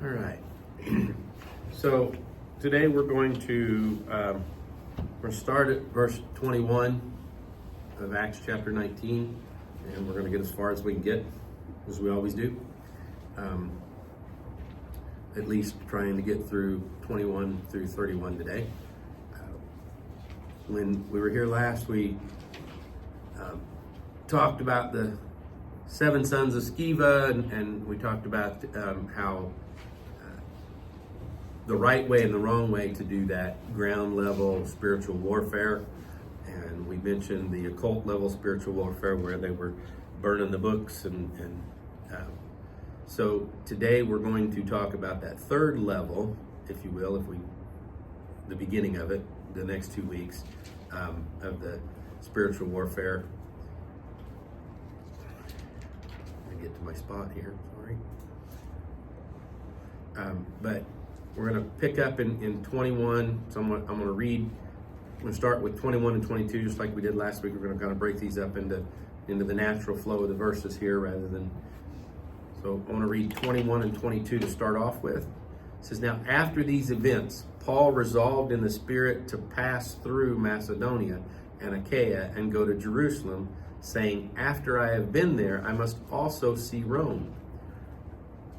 All right. So today we're going to start at verse 21 of Acts chapter 19, and we're going to get as far as we can get, as we always do. At least trying to get through 21 through 31 today. When we were here last, we talked about the 7 sons of Sceva, and we talked about how the right way and the wrong way to do that ground level spiritual warfare. And we mentioned the occult level spiritual warfare where they were burning the books. So today we're going to talk about that third level, if you will, the beginning of it, the next 2 weeks of the spiritual warfare. Let me get to my spot here, sorry. But we're going to pick up in 21. So I'm going to read. I'm going to start with 21 and 22, just like we did last week. We're going to kind of break these up into the natural flow of the verses here rather than. So I want to read 21 and 22 to start off with. It says, "Now after these events, Paul resolved in the Spirit to pass through Macedonia and Achaia and go to Jerusalem, saying, 'After I have been there, I must also see Rome.'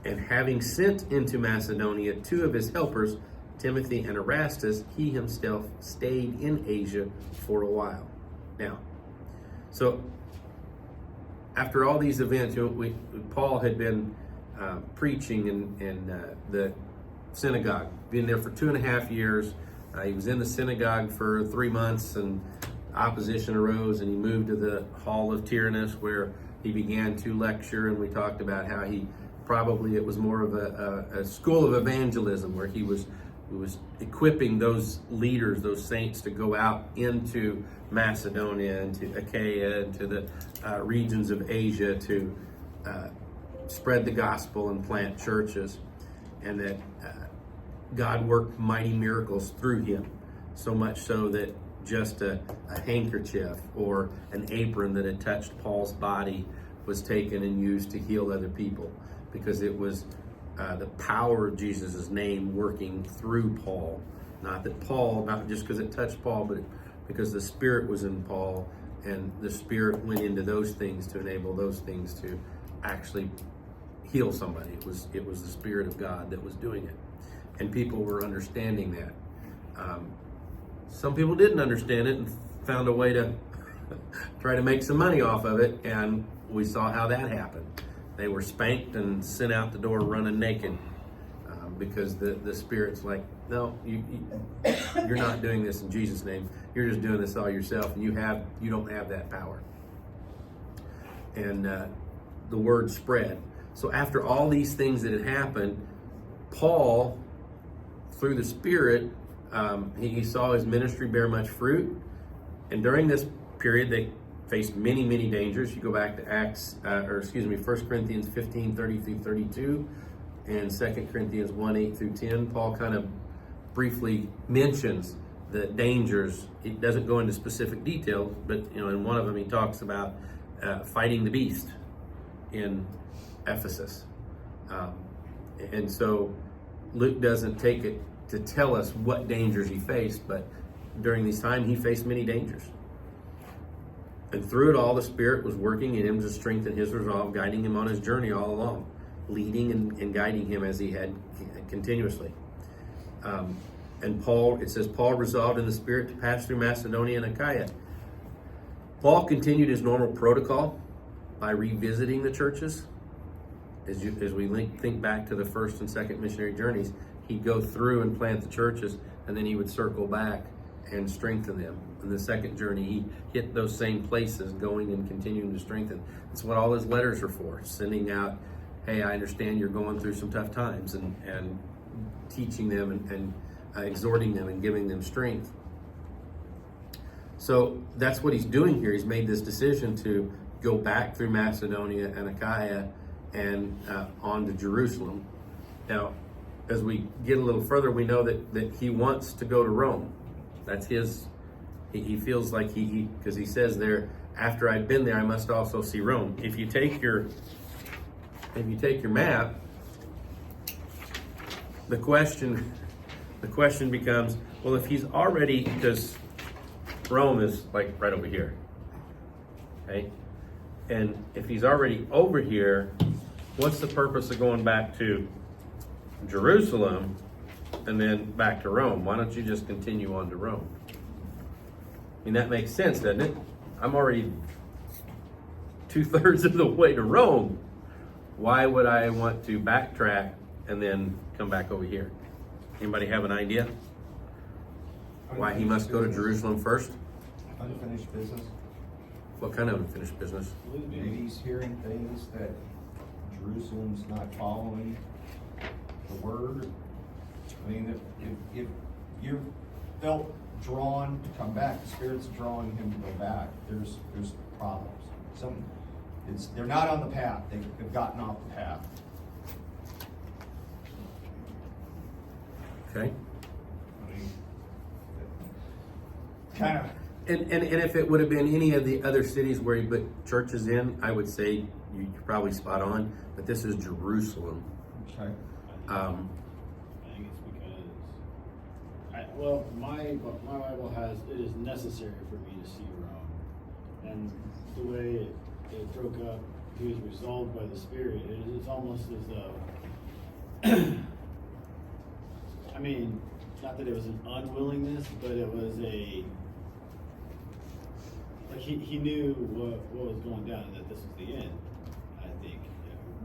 And having sent into Macedonia 2 of his helpers, Timothy and Erastus, he himself stayed in Asia for a while." Now, so after all these events, Paul had been preaching in the synagogue, been there for 2.5 years. He was in the synagogue for 3 months, and opposition arose, and he moved to the Hall of Tyrannus, where he began to lecture. And we talked about how it was more of a school of evangelism, where he was equipping those leaders, those saints, to go out into Macedonia and to Achaia and to the regions of Asia to spread the gospel and plant churches, and that God worked mighty miracles through him, so much so that just a handkerchief or an apron that had touched Paul's body was taken and used to heal other people, because it was the power of Jesus' name working through Paul. Not just because it touched Paul, but because the Spirit was in Paul, and the Spirit went into those things to enable those things to actually heal somebody. It was the Spirit of God that was doing it. And people were understanding that. Some people didn't understand it and found a way to try to make some money off of it, and we saw how that happened. They were spanked and sent out the door running naked because the Spirit's like, no, you're not doing this in Jesus' name. You're just doing this all yourself, and you don't have that power. And the word spread. So after all these things that had happened, Paul, through the Spirit, he saw his ministry bear much fruit. And during this period, they faced many, many dangers. You go back to 1 Corinthians 15, 30 through 32, and 2 Corinthians 1, 8 through 10. Paul kind of briefly mentions the dangers. He doesn't go into specific details, but in one of them he talks about fighting the beast in Ephesus. And so Luke doesn't take it to tell us what dangers he faced, but during this time he faced many dangers. And through it all, the Spirit was working in him to strengthen his resolve, guiding him on his journey all along, leading and guiding him as he had continuously. And Paul, it says, Paul resolved in the Spirit to pass through Macedonia and Achaia. Paul continued his normal protocol by revisiting the churches. As we think back to the first and second missionary journeys, he'd go through and plant the churches, and then he would circle back and strengthen them. In the second journey, he hit those same places, going and continuing to strengthen. That's what all his letters are for, sending out, hey, I understand you're going through some tough times, and teaching them and exhorting them and giving them strength. So that's what he's doing here. He's made this decision to go back through Macedonia and Achaia and on to Jerusalem. Now, as we get a little further, we know that he wants to go to Rome. That's his, he feels like because he says there, after I've been there, I must also see Rome. If you take your map, the question becomes, well, if he's already, because Rome is like right over here, okay? And if he's already over here, what's the purpose of going back to Jerusalem and then back to Rome? Why don't you just continue on to Rome? I mean, that makes sense, doesn't it? I'm already 2/3 of the way to Rome. Why would I want to backtrack and then come back over here? Anybody have an idea why he must go to Jerusalem first? Unfinished business. What kind of unfinished business? Maybe he's hearing things that Jerusalem's not following the word. I mean, if you felt drawn to come back, the Spirit's drawing him to go back, there's problems. They're not on the path. They've gotten off the path. Okay. I mean, kind of. And if it would have been any of the other cities where he put churches in, I would say you're probably spot on. But this is Jerusalem. Okay. I think it's because my Bible has it is necessary for me to see Rome, and the way it broke up, he was resolved by the Spirit. It's almost as though, I mean, not that it was an unwillingness, but it was like he knew what was going down, and that this was the end. I think,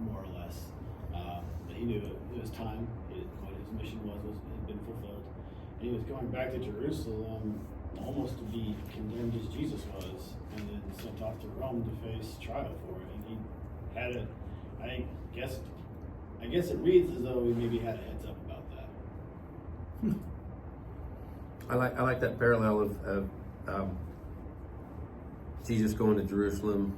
more or less, that he knew it was time. What his mission had been fulfilled, and he was going back to Jerusalem almost to be condemned as Jesus was, and then sent off to Rome to face trial for it. And he had it. I guess it reads as though he maybe had a heads up about that. I like that parallel of Jesus going to Jerusalem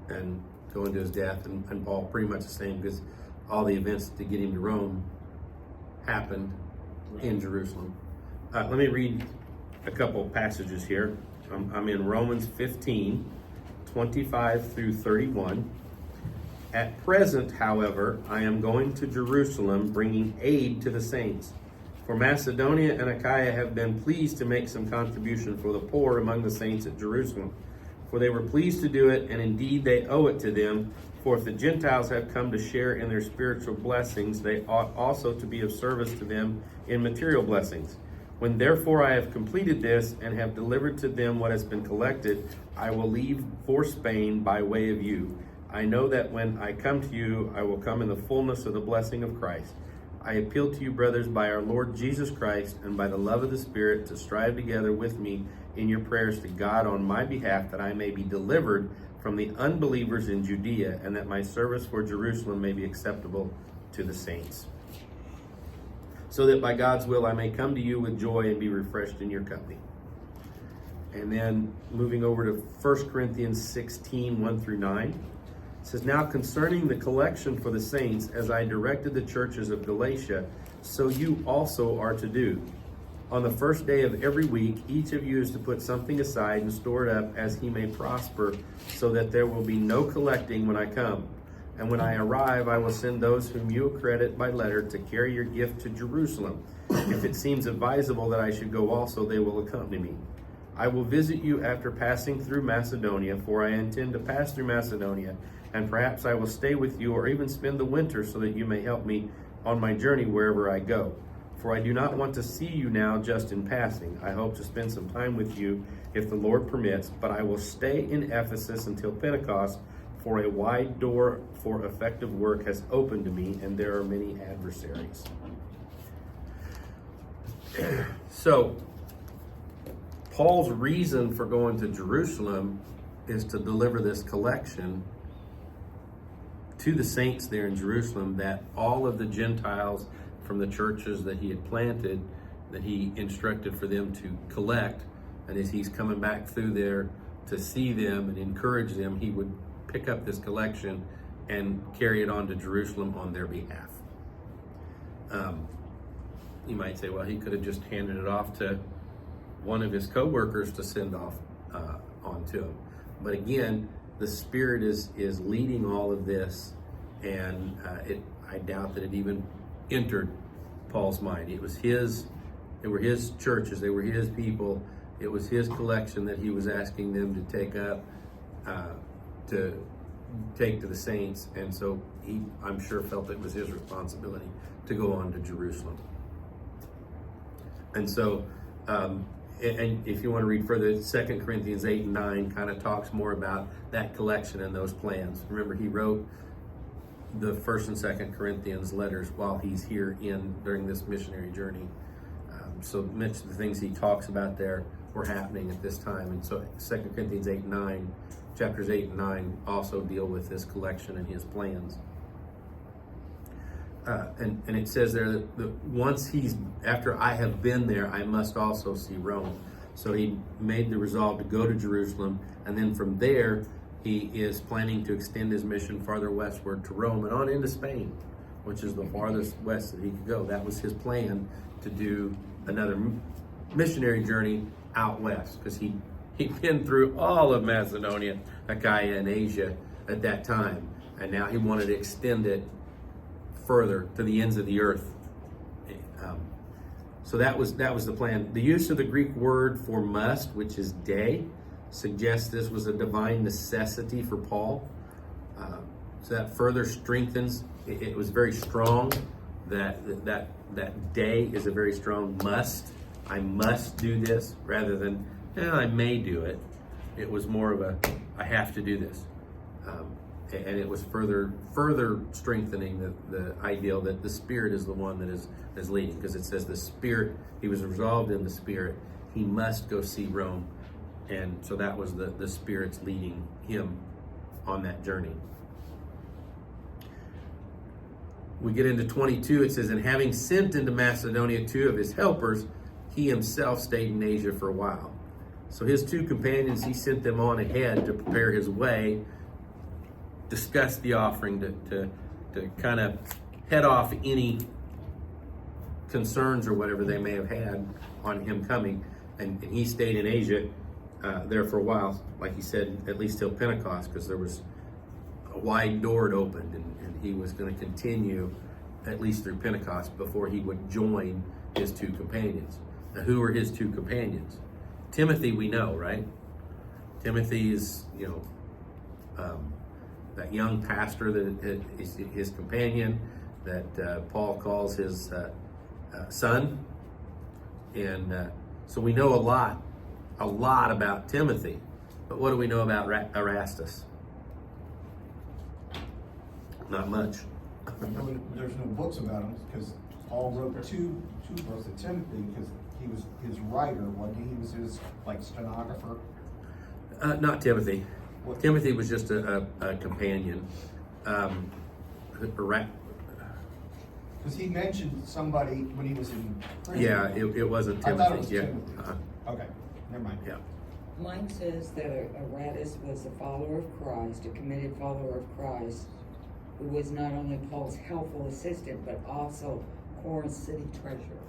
and going to his death, and Paul pretty much the same, because all the events to get him to Rome happened in Jerusalem. Let me read a couple passages here. I'm in Romans 15, 25 through 31. At present, however, I am going to Jerusalem, bringing aid to the saints. For Macedonia and Achaia have been pleased to make some contribution for the poor among the saints at Jerusalem. For they were pleased to do it, and indeed they owe it to them. For if the Gentiles have come to share in their spiritual blessings, they ought also to be of service to them in material blessings. When therefore I have completed this and have delivered to them what has been collected, I will leave for Spain by way of you. I know that when I come to you, I will come in the fullness of the blessing of Christ. I appeal to you, brothers, by our Lord Jesus Christ and by the love of the Spirit, to strive together with me in your prayers to God on my behalf, that I may be delivered from the unbelievers in Judea, and that my service for Jerusalem may be acceptable to the saints. So that by God's will I may come to you with joy and be refreshed in your company. And then moving over to 1 Corinthians 16, 1 through 9. It says, now concerning the collection for the saints, as I directed the churches of Galatia, so you also are to do. On the first day of every week, each of you is to put something aside and store it up as he may prosper, so that there will be no collecting when I come. And when I arrive, I will send those whom you accredit by letter to carry your gift to Jerusalem. If it seems advisable that I should go also, they will accompany me. I will visit you after passing through Macedonia, for I intend to pass through Macedonia, and perhaps I will stay with you or even spend the winter, so that you may help me on my journey wherever I go. For I do not want to see you now just in passing. I hope to spend some time with you if the Lord permits, but I will stay in Ephesus until Pentecost, for a wide door for effective work has opened to me, and there are many adversaries. So, Paul's reason for going to Jerusalem is to deliver this collection to the saints there in Jerusalem, that all of the Gentiles from the churches that he had planted, that he instructed for them to collect, and as he's coming back through there to see them and encourage them, he would pick up this collection and carry it on to Jerusalem on their behalf. You might say, well, he could have just handed it off to one of his co-workers to send off onto him. But again, the Spirit is leading all of this, and I doubt that it even entered Paul's mind. They were his churches, they were his people. It was his collection that he was asking them to take up, to take to the saints. And so he, I'm sure, felt it was his responsibility to go on to Jerusalem. And so, and if you want to read further, 2 Corinthians 8 and 9 kind of talks more about that collection and those plans. Remember, he wrote the 1st and 2nd Corinthians letters while he's here during this missionary journey. So much of the things he talks about there were happening at this time. And so 2 Corinthians 8 and 9, chapters 8 and 9 also deal with this collection and his plans. And it says there that after I have been there, I must also see Rome. So he made the resolve to go to Jerusalem, and then from there, he is planning to extend his mission farther westward to Rome and on into Spain, which is the farthest west that he could go. That was his plan, to do another missionary journey out west, because he'd been through all of Macedonia, Achaia, and Asia at that time, and now he wanted to extend it further to the ends of the earth. So that was the plan. The use of the Greek word for must, which is day, suggests this was a divine necessity for Paul. So that further strengthens. It was very strong. That day is a very strong must. I must do this, rather than I may do it. It was more of a I have to do this. And it was further strengthening the ideal that the Spirit is the one that is leading, because it says the Spirit, he was resolved in the Spirit, he must go see Rome. And so that was the Spirit's leading him on that journey. We get into 22, it says, and having sent into Macedonia 2 of his helpers, he himself stayed in Asia for a while. So his 2 companions, he sent them on ahead to prepare his way, discuss the offering, to kind of head off any concerns or whatever they may have had on him coming. And he stayed in Asia there for a while, like he said, at least till Pentecost, because there was a wide door it opened, and he was going to continue at least through Pentecost before he would join his 2 companions. Now, who are his 2 companions? Timothy, we know, right? Timothy is, that young pastor that is his companion, that Paul calls his son. And so we know a lot about Timothy. But what do we know about Erastus? Not much. There's no books about him, because Paul wrote two books to Timothy, because he was his writer, wasn't he? He was his stenographer. Not Timothy. What? Timothy was just a companion. Because he mentioned somebody when he was in prison. Yeah, it wasn't Timothy. I thought it was yeah. Timothy. Okay, never mind. Yeah. Mine says that Aratus was a follower of Christ, a committed follower of Christ, who was not only Paul's helpful assistant, but also Corinth's city treasurer.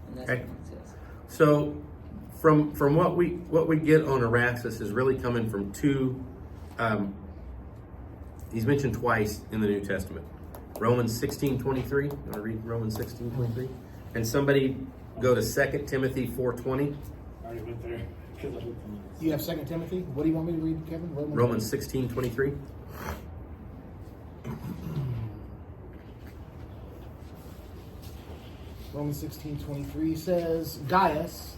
And that's Okay. what it says. So, from what we get on Erastus is really coming from 2. He's mentioned twice in the New Testament. Romans 16:23. You want to read Romans 16:23? And somebody go to 2 Timothy 4:20. I already went there because I looked on You have 2 Timothy? What do you want me to read, Kevin? Romans 16:23. Romans 16:23 says, Gaius,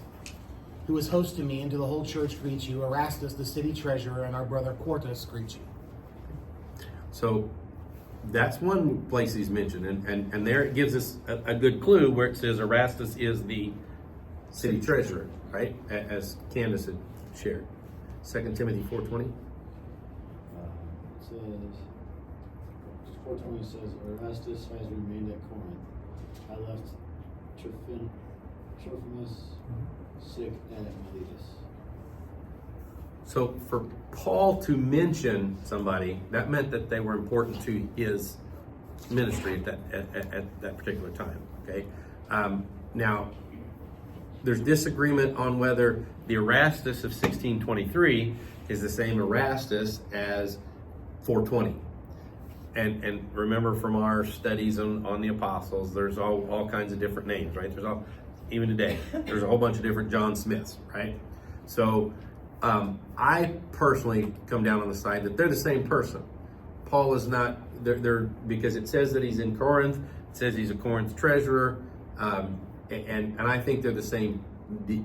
who is hosting me, and to the whole church greet you. Erastus, the city treasurer, and our brother Quartus greet you. So that's one place he's mentioned, and there it gives us a good clue where it says Erastus is the city treasurer, right? As Candace had shared. 2 Timothy 4:20. it says, 4:20 says, Erastus has remained at Corinth. I left Trophimus sick at Miletus. So for Paul to mention somebody, that meant that they were important to his ministry at that particular time. Okay. Now, there's disagreement on whether the Erastus of 1623 is the same Erastus as 420. and remember from our studies on the apostles, there's all kinds of different names, right? Even today, there's a whole bunch of different John Smiths, right? So I personally come down on the side that they're the same person. Paul is not, they're because it says that he's in Corinth, it says he's a Corinth treasurer, and I think they're the same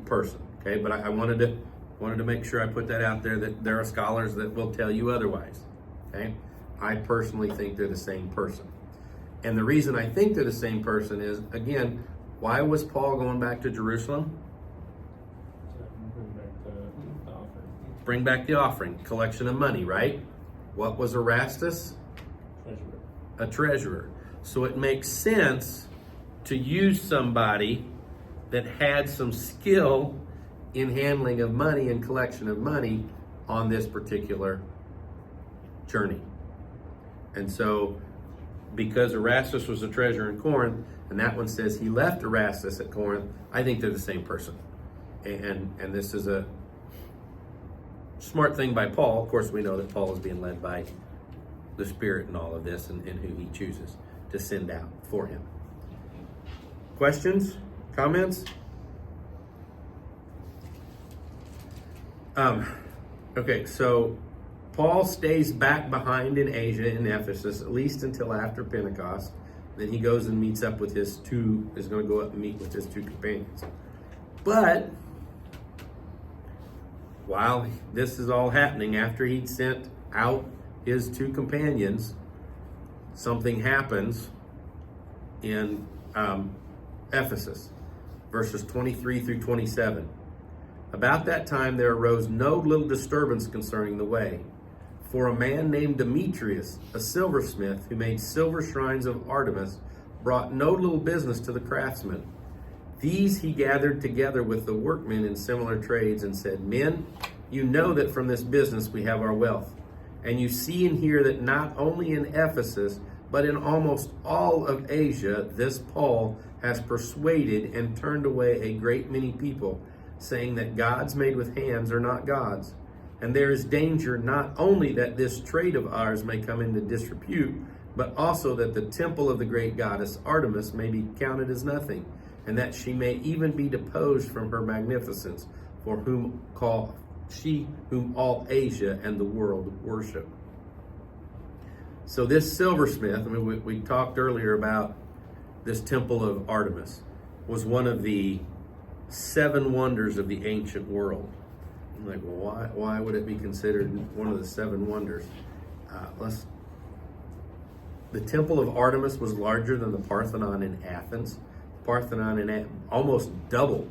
person, okay? But I wanted to make sure I put that out there, that there are scholars that will tell you otherwise, okay? I personally think they're the same person. And the reason I think they're the same person is, again, why was Paul going back to Jerusalem? Bring back the offering, collection of money, right? What was Erastus? A treasurer. So it makes sense to use somebody that had some skill in handling of money and collection of money on this particular journey. And so, because Erastus was a treasurer in Corinth, and that one says he left Erastus at Corinth, I think they're the same person. And this is a smart thing by Paul. Of course, we know that Paul is being led by the Spirit in all of this, and who he chooses to send out for him. Questions? Comments? Okay, so Paul stays back behind in Asia, in Ephesus, at least until after Pentecost. Then he goes and meets up with is going to go up and meet with his two companions. But while this is all happening, after he'd sent out his two companions, something happens in Ephesus, verses 23 through 27. About that time there arose no little disturbance concerning the way. For a man named Demetrius, a silversmith, who made silver shrines of Artemis, brought no little business to the craftsmen. These he gathered together with the workmen in similar trades and said, Men, you know that from this business we have our wealth. And you see and hear that not only in Ephesus, but in almost all of Asia, this Paul has persuaded and turned away a great many people, saying that gods made with hands are not gods. And there is danger not only that this trade of ours may come into disrepute, but also that the temple of the great goddess Artemis may be counted as nothing, and that she may even be deposed from her magnificence, for whom all Asia and the world worship. So this silversmith, I mean, we talked earlier about this temple of Artemis, was one of the 7 wonders of the ancient world. I'm like, well, why would it be considered one of the 7 wonders? The temple of Artemis was larger than the Parthenon in Athens. Parthenon in almost double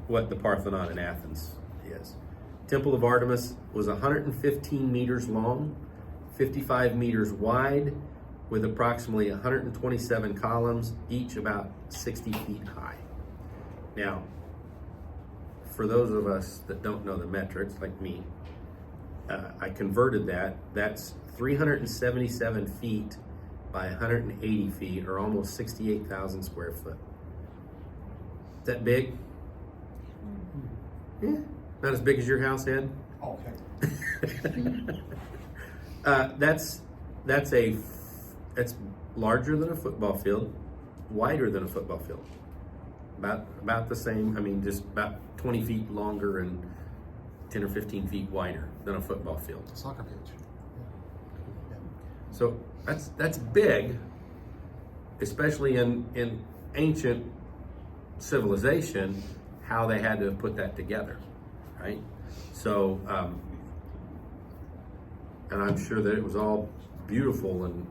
what the Parthenon in Athens is. Temple of Artemis was 115 meters long, 55 meters wide, with approximately 127 columns, each about 60 feet high. Now, for those of us that don't know the metrics, like me, I converted that. That's 377 feet by 180 feet, or almost 68,000 square foot. Is that big? Yeah. Not as big as your house, Ed? Okay. That's larger than a football field, wider than a football field. About the same. I mean, just about 20 feet longer and 10 or 15 feet wider than a football field. Soccer pitch. Yeah. So that's big, especially in ancient civilization, how they had to put that together, right? So, and I'm sure that it was all beautiful and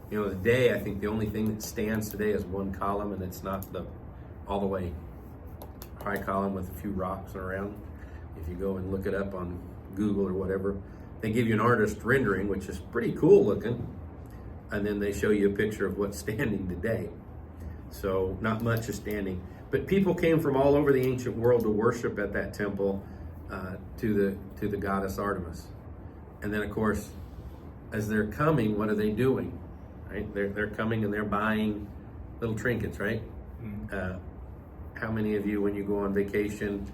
you know, today I think the only thing that stands today is one column, and it's not the all the way high column with a few rocks around. If you go and look it up on Google or whatever, they give you an artist rendering, which is pretty cool looking, and then they show you a picture of what's standing today. So not much is standing, but people came from all over the ancient world to worship at that temple to the goddess Artemis. And then of course, as they're coming, what are they doing? Right? They're coming and they're buying little trinkets, right? Mm-hmm. How many of you, when you go on vacation,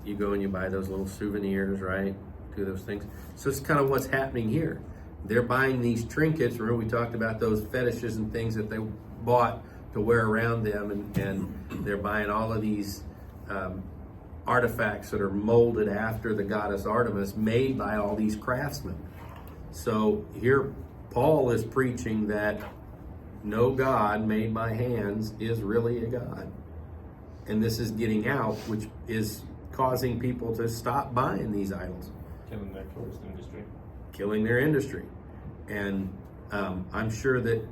you go and you buy those little souvenirs, right? Do those things. So it's kind of what's happening here. they're buying these trinkets. Remember we talked about those fetishes and things that they bought to wear around them, and they're buying all of these artifacts that are molded after the goddess Artemis, made by all these craftsmen. So here Paul is preaching that no god made by hands is really a god. And this is getting out, which is causing people to stop buying these idols. Killing their tourist industry. Killing their industry. And I'm sure that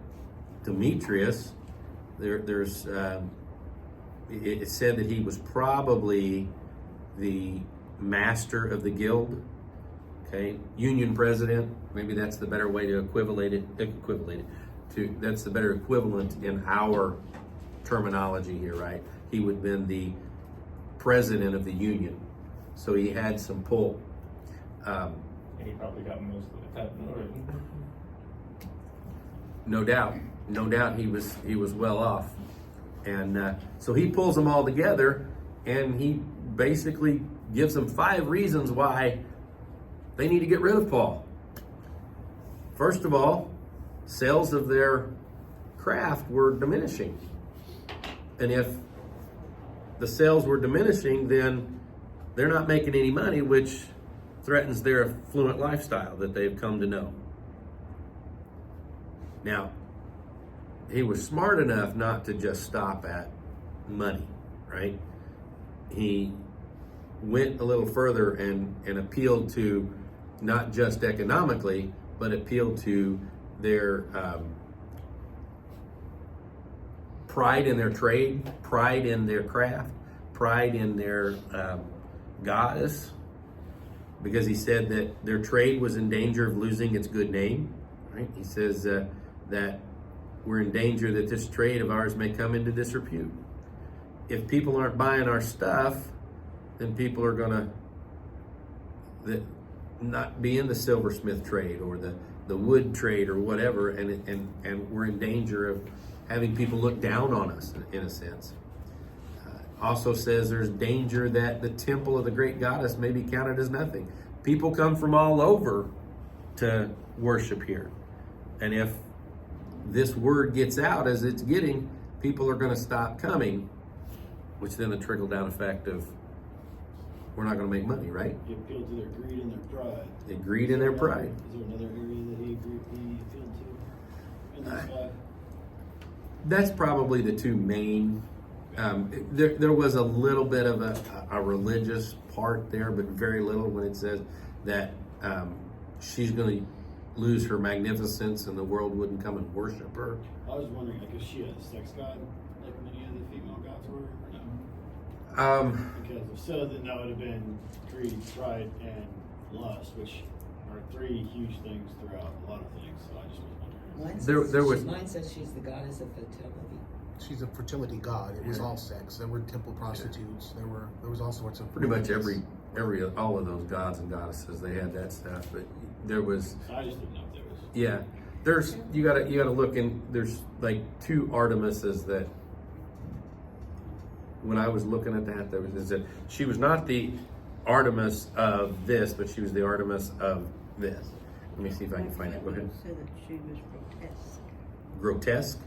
Demetrius, it said that he was probably the master of the guild, okay, union president. Maybe that's the better way to equivalent it. That's the better equivalent in our terminology here, right? He would have been the president of the union, so he had some pull. And he probably got most of the cut already. No doubt he was well off. And so he pulls them all together, and he basically gives them 5 reasons why they need to get rid of Paul. First of all, sales of their craft were diminishing. And if the sales were diminishing, then they're not making any money, which threatens their affluent lifestyle that they've come to know. Now, he was smart enough not to just stop at money, right? He went a little further and appealed to not just economically, but appealed to their pride in their trade, pride in their craft, pride in their goddess, because he said that their trade was in danger of losing its good name, right? He says that we're in danger that this trade of ours may come into disrepute. If people aren't buying our stuff, then people are gonna not be in the silversmith trade or the wood trade or whatever, and we're in danger of having people look down on us in a sense. Also says there's danger that the temple of the great goddess may be counted as nothing. People come from all over to worship here. And if this word gets out as it's getting, people are going to stop coming, which then the trickle-down effect of we're not going to make money, right? He appealed to their greed and their pride. They greed in their pride. Is there another area that he appealed to in those 5? That's probably the 2 main. There was a little bit of a religious part there, but very little when it says that she's going to lose her magnificence and the world wouldn't come and worship her. I was wondering, like, is she a sex god like many of the female gods were, or no? Because if so, then that would have been greed, pride, and lust, which are 3 huge things throughout a lot of things. So I just was wondering. Mine says she's the goddess of fertility. She's a fertility god. It was all sex. There were temple prostitutes. There was all sorts of Pretty much all of those gods and goddesses, they had that stuff, but there was. I just didn't know if there was. Yeah, you gotta look in. There's like 2 Artemises that. When I was looking at that, there was that she was not the Artemis of this, but she was the Artemis of this. Let me see if I can find it. Go ahead. Said that she was grotesque. Grotesque.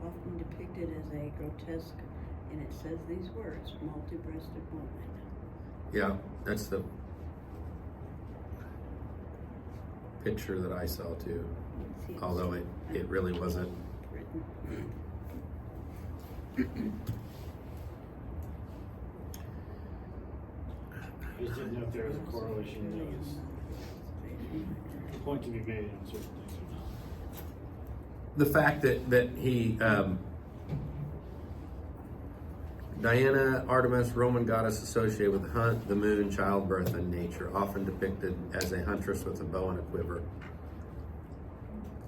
Often depicted as a grotesque, and it says these words, multi-breasted woman. Yeah, that's the picture that I saw too. Let's see, it's Although it really wasn't. written. I just didn't know if there was a correlation. There was a point to be made on certain things or not. The fact that he Diana, Artemis, Roman goddess associated with the hunt, the moon, childbirth, and nature, often depicted as a huntress with a bow and a quiver.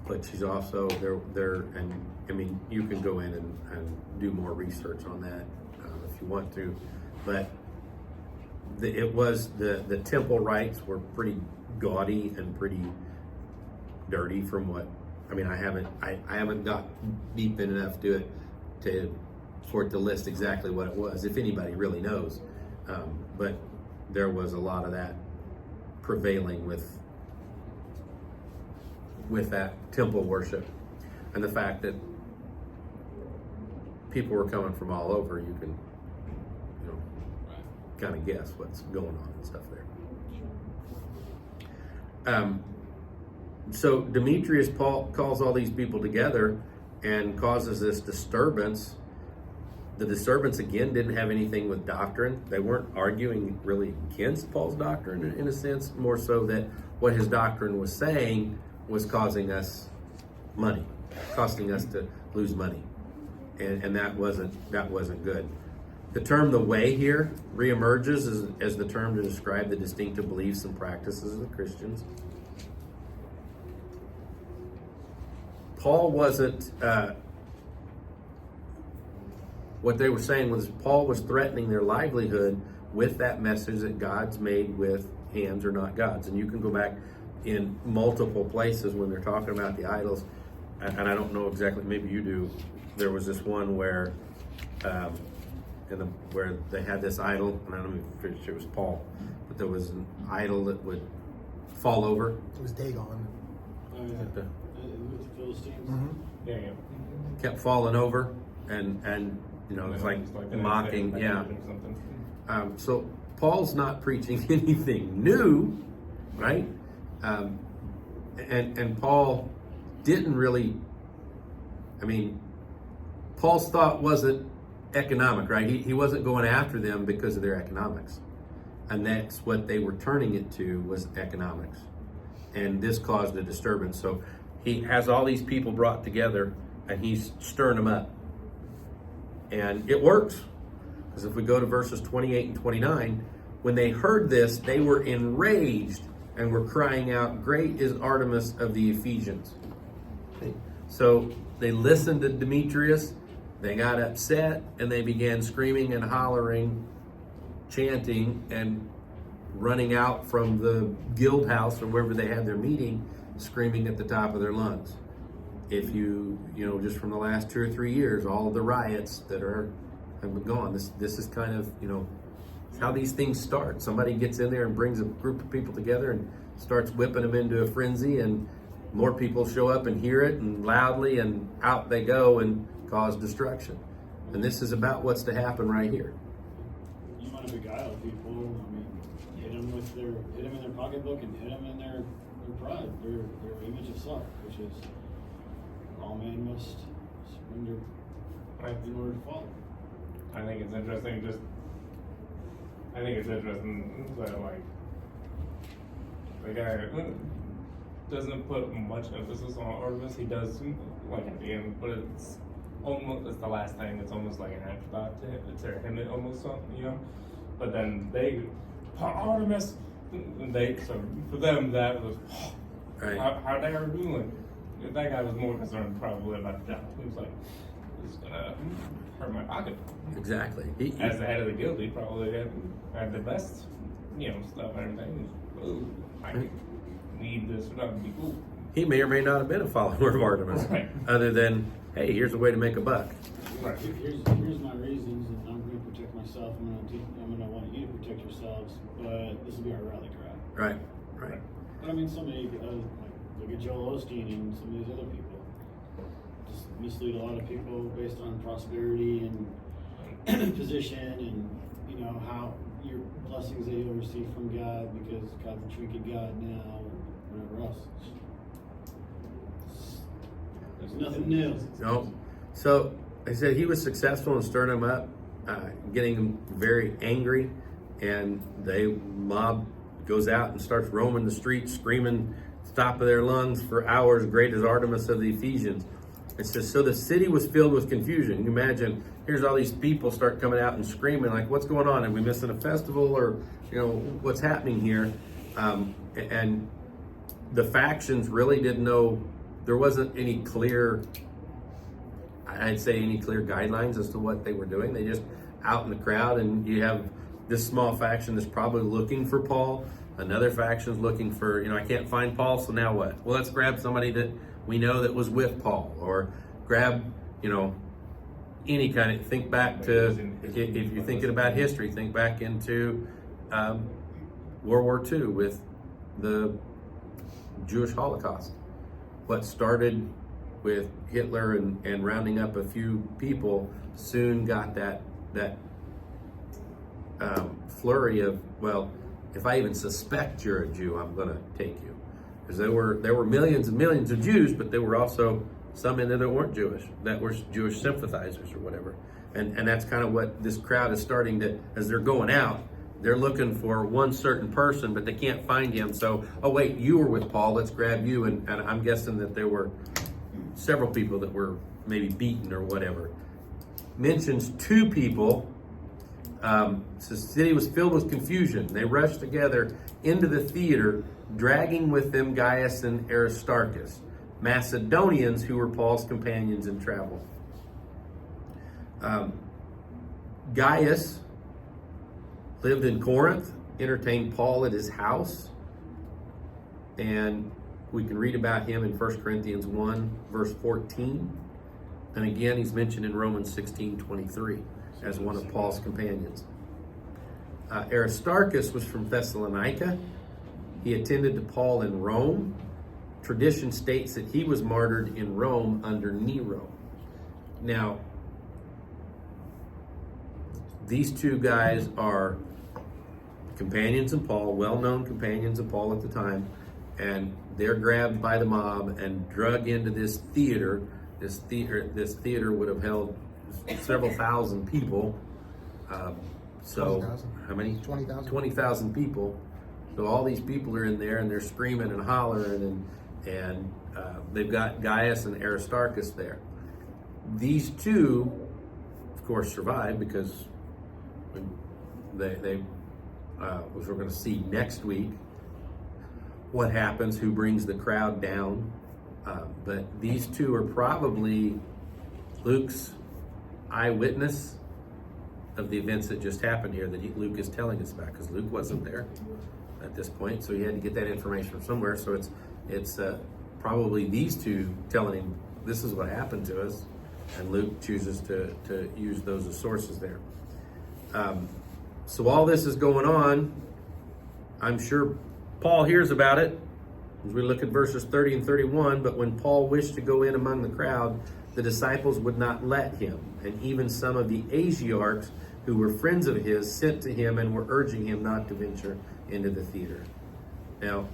But she's also there, and I mean, you can go in and do more research on that if you want to. But the temple rites were pretty gaudy and pretty dirty from what I mean. I haven't got deep enough to it for it to list exactly what it was, if anybody really knows. But there was a lot of that prevailing with with that temple worship and the fact that people were coming from all over. You can, kind of guess what's going on and stuff there. So Demetrius calls all these people together and causes this disturbance. The disturbance again didn't have anything with doctrine. They weren't arguing really against Paul's doctrine in a sense, more so that what his doctrine was saying was causing us money, costing us to lose money. And that wasn't good. The term "the way" here reemerges as the term to describe the distinctive beliefs and practices of the Christians. Paul wasn't, what they were saying was Paul was threatening their livelihood with that message that God's made with hands are not gods. And you can go back in multiple places when they're talking about the idols, and I don't know exactly, maybe you do. There was this one where where they had this idol, and I don't even pretty sure it was Paul, but there was an idol that would fall over. It was Dagon. Oh, yeah. With the Philistines. Mm-hmm. Yeah. Kept falling over, and it's like mocking, yeah. So Paul's not preaching anything new, right? And Paul didn't really. Paul's thought wasn't economic, right? He wasn't going after them because of their economics. And that's what they were turning it to, was economics. And this caused a disturbance. So he has all these people brought together and he's stirring them up. And it works. Because if we go to verses 28 and 29, when they heard this, they were enraged and were crying out, "Great is Artemis of the Ephesians." So they listened to Demetrius. They got upset and they began screaming and hollering, chanting, and running out from the guild house or wherever they had their meeting, screaming at the top of their lungs. If you just from the last 2 or 3 years, all of the riots that have been gone, this is kind of, how these things start. Somebody gets in there and brings a group of people together and starts whipping them into a frenzy, and more people show up and hear it, and loudly, and out they go and cause destruction. And this is about what's to happen right here. You want to beguile people. Hit them in their pocketbook and hit them in their pride, their image of self, which is all man must surrender in order to follow. I think it's interesting that the guy doesn't put much emphasis on Artemis. He does at the end, but it's the last thing. It's almost like an afterthought to him, almost, But then Artemis, so for them that was Right. how they are doing. That guy was more concerned probably about the job. He was like, "It's gonna hurt my pocket." Exactly. As the head of the guild, he probably had the best, stuff and everything. Ooh, I need this. That would be cool. He may or may not have been a follower of Artemis, Right. other than, hey, here's a way to make a buck. Right. Here's my reasons, and I'm going to protect myself. I'm going to want you to protect yourselves, but this will be our rally cry. Right. But somebody look at Joel Osteen and some of these other people. Just mislead a lot of people based on prosperity and position, and how your blessings that you'll receive from God because God's a tricky God now, or whatever else. There's nothing new. No. So I said he was successful in stirring them up, getting them very angry, and the mob goes out and starts roaming the streets, screaming top of their lungs for hours, "Great is Artemis of the Ephesians." It says, so the city was filled with confusion. You imagine, here's all these people start coming out and screaming, like, what's going on? Are we missing a festival? Or, what's happening here? And the factions really didn't know. There wasn't any clear guidelines as to what they were doing. They just out in the crowd, and you have this small faction that's probably looking for Paul. Another faction's looking for, I can't find Paul, so now what? Well, let's grab somebody that we know that was with Paul, or grab, any kind of, think back to, if you're thinking about history, think back into World War II with the Jewish Holocaust. what started with Hitler and rounding up a few people soon got that flurry of, well, if I even suspect you're a Jew, I'm going to take you. Because there were millions and millions of Jews, but there were also some in there that weren't Jewish, that were Jewish sympathizers or whatever. And that's kind of what this crowd is starting to, as they're going out, they're looking for one certain person, but they can't find him. So, oh wait, you were with Paul, let's grab you. And I'm guessing that there were several people that were maybe beaten or whatever. Mentions 2 people. So the city was filled with confusion. They rushed together into the theater, dragging with them Gaius and Aristarchus, Macedonians who were Paul's companions in travel. Gaius lived in Corinth, entertained Paul at his house, and we can read about him in 1 Corinthians 1, verse 14. And again, he's mentioned in Romans 16:23 as one of Paul's companions. Aristarchus was from Thessalonica. He attended to Paul in Rome. Tradition states that he was martyred in Rome under Nero. Now, these 2 guys are companions of Paul, well-known companions of Paul at the time, and they're grabbed by the mob and drug into this theater. This theater would have held several thousand people. So 20,000. how many? 20,000. 20,000 people. So all these people are in there and they're screaming and hollering, and they've got Gaius and Aristarchus there. These 2, of course, survived because which we're going to see next week, what happens, who brings the crowd down. But these 2 are probably Luke's eyewitness of the events that just happened here that Luke is telling us about, because Luke wasn't there at this point, so he had to get that information from somewhere. So it's probably these 2 telling him this is what happened to us, and Luke chooses to use those as sources there. So all this is going on. I'm sure Paul hears about it as we look at verses 30 and 31. But when Paul wished to go in among the crowd, the disciples would not let him. And even some of the Asiarchs, who were friends of his, sent to him and were urging him not to venture into the theater. Now,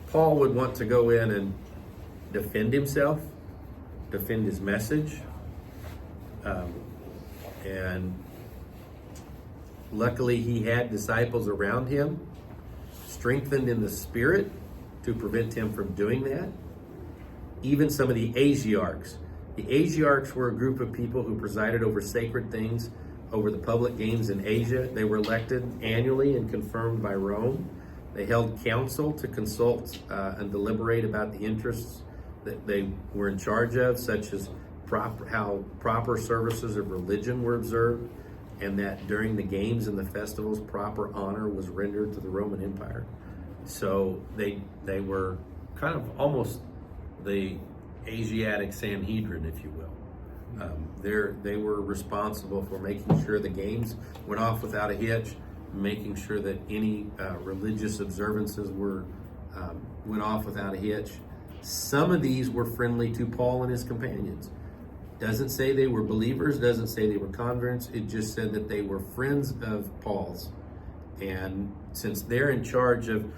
Paul would want to go in and defend himself, defend his message. And luckily he had disciples around him, strengthened in the spirit to prevent him from doing that. Even some of the Asiarchs. The Asiarchs were a group of people who presided over sacred things, over the public games in Asia. They were elected annually and confirmed by Rome. They held council to consult and deliberate about the interests that they were in charge of, such as how proper services of religion were observed, and that during the games and the festivals, proper honor was rendered to the Roman Empire. So they were kind of almost the Asiatic Sanhedrin, if you will. They were responsible for making sure the games went off without a hitch, making sure that any religious observances went off without a hitch. Some of these were friendly to Paul and his companions. Doesn't say they were believers, doesn't say they were converts. It just said that they were friends of Paul's. And since they're in charge of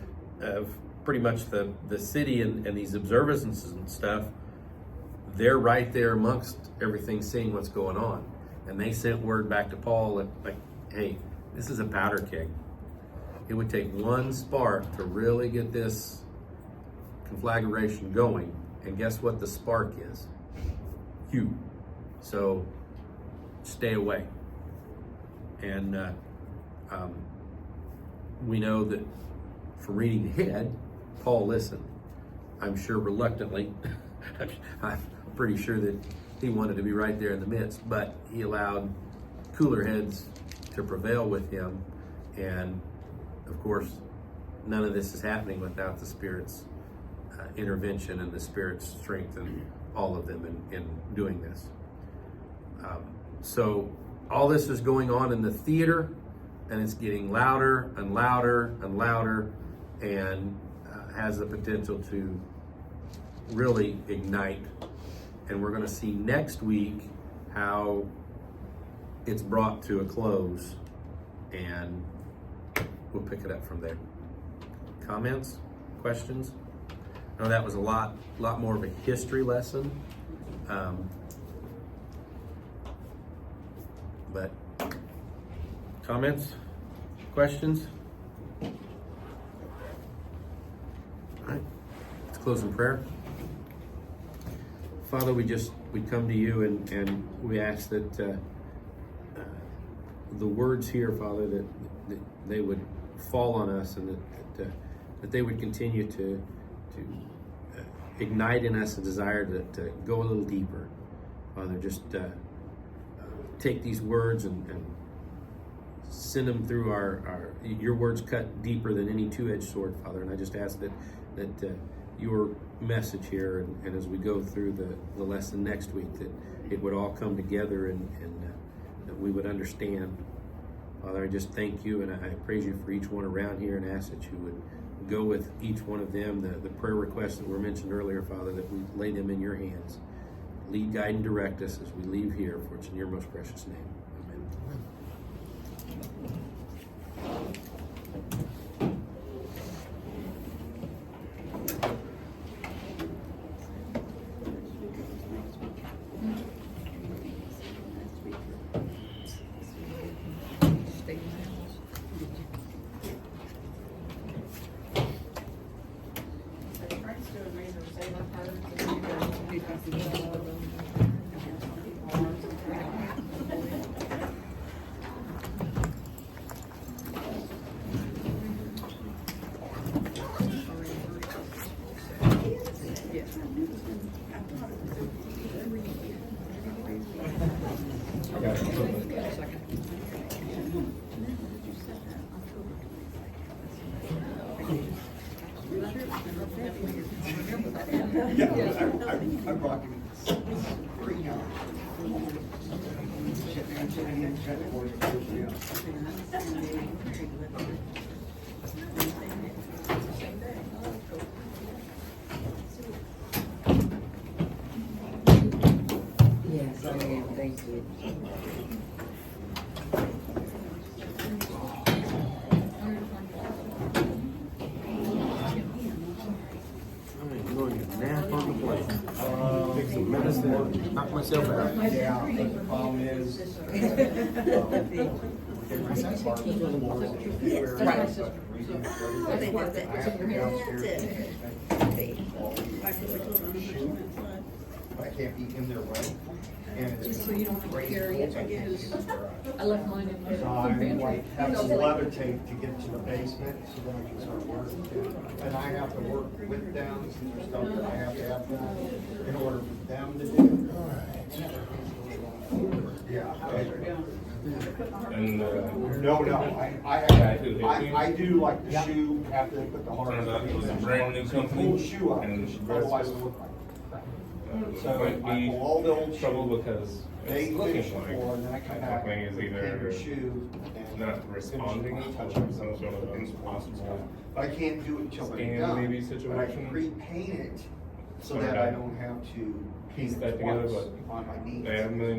pretty much the city and these observances and stuff, they're right there amongst everything, seeing what's going on. And they sent word back to Paul like, hey, this is a powder keg. It would take one spark to really get this conflagration going. And guess what the spark is? You. So stay away. And we know that from reading ahead, Paul listened. I'm sure reluctantly. I'm pretty sure that he wanted to be right there in the midst, but he allowed cooler heads to prevail with him. And of course, none of this is happening without the Spirit's intervention and the Spirit's strength in all of them in doing this. So all this is going on in the theater, and it's getting louder and louder and louder, and has the potential to really ignite. And we're going to see next week how it's brought to a close, and we'll pick it up from there. Comments? Questions? I know that was a lot more of a history lesson. But comments? Questions? All right, let's close in prayer. Father, we come to you and we ask that the words here, Father, that they would fall on us, and that they would continue to ignite in us a desire to go a little deeper. Father, just take these words and send them through your words cut deeper than any two-edged sword, Father. And I just ask that your message here, and as we go through the lesson next week, that it would all come together and that we would understand. Father, I just thank you, and I praise you for each one around here, and ask that you would go with each one of them, the prayer requests that were mentioned earlier, Father, that we lay them in your hands. Lead, guide, and direct us as we leave here, for it's in your most precious name. Amen. I'm rocking. Yes, I am, thank you. I'm going to nap on the plane. Take some medicine, knock myself out. Yeah, but the problem is, I can't be in their way. And it's So you don't have to carry it, I guess. I left mine in the so I'm like, have to levitate to get to the basement so then I can start working. And I have to work with them, and there's stuff that I have to have done in order for them to do. Yeah. And No, I do like the shoe after they put the hard. Turns out it was a brand new company, Pull the shoe up, and otherwise it look like. So might I be pull all the old trouble shoe. because They it's looking finish like before, and then I come the back. company is put either your shoe and not responding finish, touch or them, some sort of impossible. But I can't do it until they're Scan done. maybe But I situation. can pre-paint it so Or that have I don't have to piece paint that it together, twice but on my knees. they had $1 million